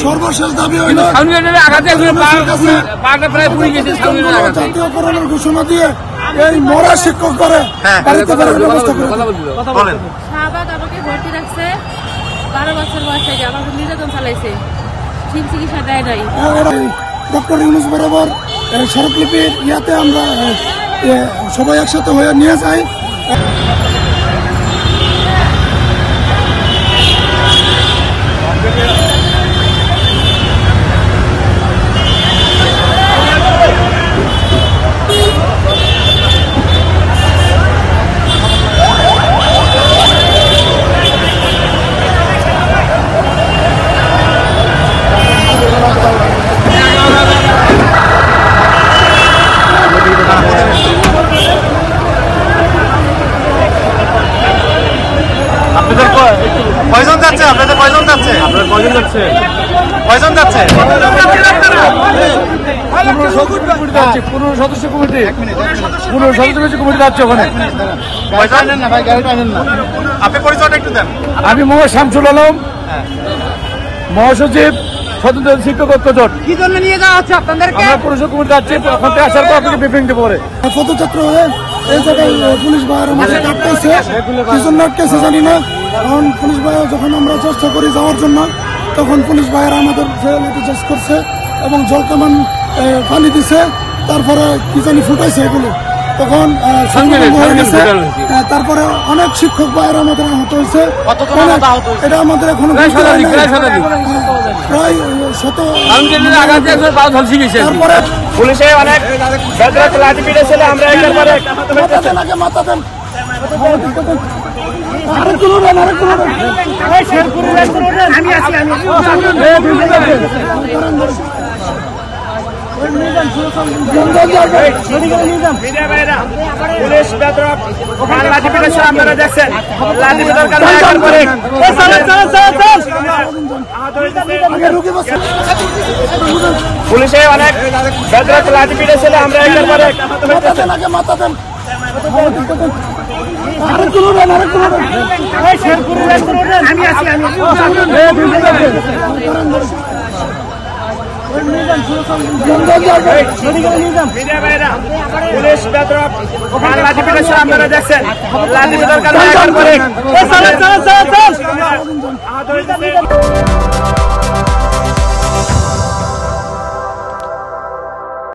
সর্বশেষ দাবি হইল জাতীয়করণের ঘোষণা দিয়ে এই মরা শিক্ষক করে বাড়িতে ফেরার ব্যবস্থা করে। শাহবাগ আমাকে ভর্তি রাখছে 12 বছর বয়স থেকে, আমাকে নির্যাতন চালাইছে, ঠিক চিকিৎসা দেয় নাই। ডক্টর ইউনূস বরাবর স্মারকলিপির ইয়াতে আমরা সবাই একসাথে হয়ে নিয়ে যাই। কয়জন যাচ্ছে? আপনাদের কয়জন যাচ্ছে? আপনার কয়জন যাচ্ছে? কয়জন যাচ্ছে? 15 সদস্য কমিটি, 15 সদস্য কমিটি যাচ্ছে ওখানে। আপনি পরিচয়টা একটু দেন। আমি মোহাম্মদ শামসুল আলম, মহাসচিব স্বতন্ত্র শিক্ষক ঐক্য জোট। কি জন্য নিয়ে যাওয়া হচ্ছে আপনাদেরকে? আমরা পরিষদ কমিটি যাচ্ছি, আসার পর আপনাকে ব্রিফিং দেবো। পদযাত্রা হয়ে এই জায়গায় পুলিশ ভাইয়ের আমাদের আটকেছে, কি জন্য আটকেছে জানি না। কারণ পুলিশ ভাইয়ের যখন আমরা চেষ্টা করি যাওয়ার জন্য, তখন পুলিশ ভাইয়েরা আমাদের চেষ্টা করছে এবং জল কামান পানি দিছে, তারপরে কি জানি ফুটাইছে এগুলো, তখন হয়ে গেছে। তারপরে অনেক শিক্ষক ভাইয়েরা আমাদের আহত হয়েছে, এটা আমাদের এখন প্রায় 100। তারপরে পুলিশে অনেক লাঠি পিটেছিল, আমরা মাথা দেন পুলিশ লাঠি পিটেছে, আপনারা দেখছেন লাঠি পিটার কারণে পুলিশে অনেক লাঠি পিটেছিল, আমরা মাথা দেন পুলিশ লাঠি পিটেছে, আপনারা দেখছেন লাঠি পিটার কারণে